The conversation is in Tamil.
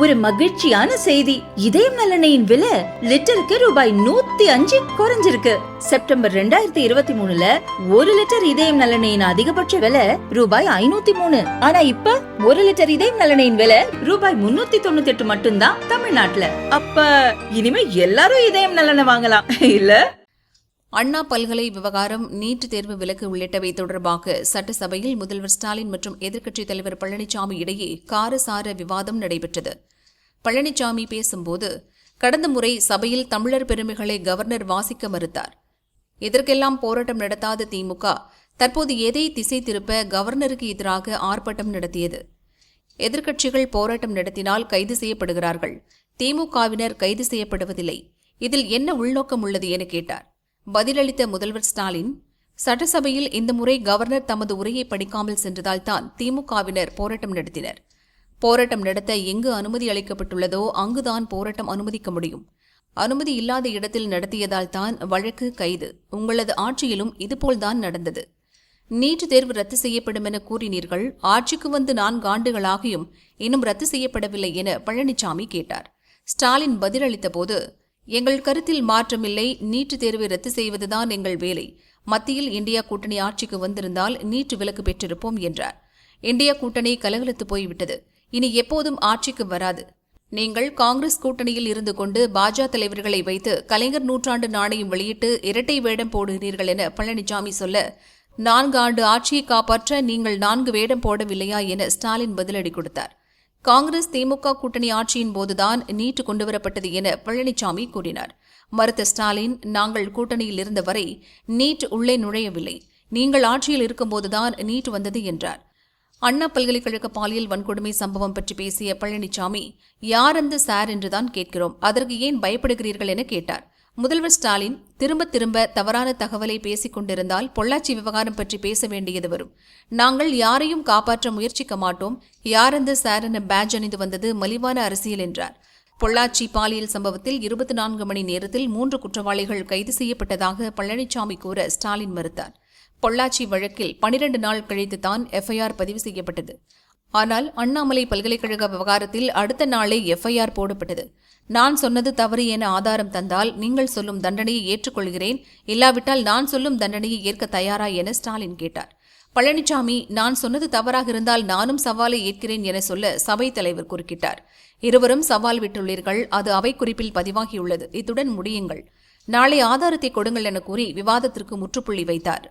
ஒரு மகிழ்ச்சியான செய்தி. இதயம் நல்லெண்ணெயின் விலை லிட்டருக்கு ரூபாய் 105 குறைஞ்சிருக்கு. செப்டம்பர் 2023ல 1 லிட்டர் இதயம் நல்லெண்ணெயின் அதிகபட்ச விலை ரூபாய் 503. ஆனா இப்ப 1 லிட்டர் இதயம் நல்லெண்ணெயின் விலை ரூபாய் 398 மட்டும்தான் தமிழ்நாட்டுல. அப்ப இனிமே எல்லாரும் இதயம் நல்லெண்ணெய் வாங்கலாம் இல்ல? அண்ணா பல்கலை விவகாரம், நீட் தேர்வு விலக்கு உள்ளிட்டவை தொடர்பாக சட்டசபையில் முதல்வர் ஸ்டாலின் மற்றும் எதிர்க்கட்சித் தலைவர் பழனிசாமி இடையே காரசார விவாதம் நடைபெற்றது. பழனிசாமி பேசும்போது, கடந்த முறை சபையில் தமிழர் பெருமைகளை கவர்னர் வாசிக்க மறுத்தார். இதற்கெல்லாம் போராட்டம் நடத்தாத திமுக தற்போது எதை திசை திருப்ப கவர்னருக்கு எதிராக ஆர்ப்பாட்டம் நடத்தியது. எதிர்க்கட்சிகள் போராட்டம் நடத்தினால் கைது செய்யப்படுகிறார்கள், திமுகவினர் கைது செய்யப்படுவதில்லை. இதில் என்ன உள்நோக்கம் உள்ளது என கேட்டார். பதிலளித்த முதல்வர் ஸ்டாலின், சட்டசபையில் இந்த முறை கவர்னர் தமது உரையை படிக்காமல் சென்றதால் தான் திமுகவினர் போராட்டம் நடத்தினர். போராட்டம் நடத்த எங்கு அனுமதி அளிக்கப்பட்டுள்ளதோ அங்குதான் போராட்டம் அனுமதிக்க முடியும். அனுமதி இல்லாத இடத்தில் நடத்தியதால் தான் வழக்கு, கைது. உங்களது ஆட்சியிலும் இதுபோல்தான் நடந்தது. நீட் தேர்வு ரத்து செய்யப்படும் என கூறினீர்கள். ஆட்சிக்கு வந்து 4 ஆண்டுகளாகியும் இன்னும் ரத்து செய்யப்படவில்லை என பழனிசாமி கேட்டார். ஸ்டாலின் பதிலளித்த போது, எங்கள் கருத்தில் மாற்றமில்லை, நீட் தேர்வை ரத்து செய்வதுதான் எங்கள் வேலை. மத்தியில் இந்தியா கூட்டணி ஆட்சிக்கு வந்திருந்தால் நீட் விலக்கு பெற்றிருப்போம் என்றார். இந்தியா கூட்டணி கலகலத்து போய்விட்டது, இனி எப்போதும் ஆட்சிக்கு வராது. நீங்கள் காங்கிரஸ் கூட்டணியில் இருந்து கொண்டு பாஜக தலைவர்களை வைத்து கலைஞர் நூற்றாண்டு நாணயம் வெளியிட்டு இரட்டை வேடம் போடுகிறீர்கள் என பழனிசாமி சொல்ல, 4 ஆண்டு ஆட்சியை காப்பாற்ற நீங்கள் 4 வேடம் போடவில்லையா என ஸ்டாலின் பதிலடி கொடுத்தார். காங்கிரஸ் திமுக கூட்டணி ஆட்சியின் போதுதான் நீட் கொண்டுவரப்பட்டது என பழனிசாமி கூறினார். மறுத்த ஸ்டாலின், நாங்கள் கூட்டணியில் இருந்தவரை நீட் உள்ளே நுழையவில்லை, நீங்கள் ஆட்சியில் இருக்கும்போதுதான் நீட் வந்தது என்றார். அண்ணா பல்கலைக்கழக பாலியல் வன்கொடுமை சம்பவம் பற்றி பேசிய பழனிசாமி, யார் அந்த சார் என்றுதான் கேட்கிறோம், அதற்கு ஏன் பயப்படுகிறீர்கள் என கேட்டார். முதல்வர் ஸ்டாலின், திரும்ப திரும்ப தவறான தகவலை பேசிக் கொண்டிருந்தால் பொள்ளாச்சி விவகாரம் பற்றி பேச வேண்டியது வரும். நாங்கள் யாரையும் காப்பாற்ற முயற்சிக்க மாட்டோம். யார் அந்த சார் என பேட்ஜ் அணிந்து வந்தது மலிவான அரசியல் என்றார். பொள்ளாச்சி பாலியல் சம்பவத்தில் 24 மணி நேரத்தில் 3 குற்றவாளிகள் கைது செய்யப்பட்டதாக பழனிசாமி கூற ஸ்டாலின் மறுத்தார். பொள்ளாச்சி வழக்கில் 12 நாள் கழித்துதான் எஃப்ஐஆர் பதிவு செய்யப்பட்டது. ஆனால் அண்ணாமலை பல்கலைக்கழக விவகாரத்தில் அடுத்த நாளே எஃப்ஐஆர் போடப்பட்டது. நான் சொன்னது தவறு என ஆதாரம் தந்தால் நீங்கள் சொல்லும் தண்டனையை ஏற்றுக்கொள்கிறேன், இல்லாவிட்டால் நான் சொல்லும் தண்டனையை ஏற்க தயாரா என ஸ்டாலின் கேட்டார். பழனிசாமி, நான் சொன்னது தவறாக இருந்தால் நானும் சவாலை ஏற்கிறேன் என சொல்ல சபைத் தலைவர் குறுக்கிட்டார். இருவரும் சவால் விட்டுள்ளீர்கள், அது அவை குறிப்பில் பதிவாகியுள்ளது, இத்துடன் முடியுங்கள், நாளை ஆதாரத்தை கொடுங்கள் என கூறி விவாதத்திற்கு முற்றுப்புள்ளி வைத்தார்.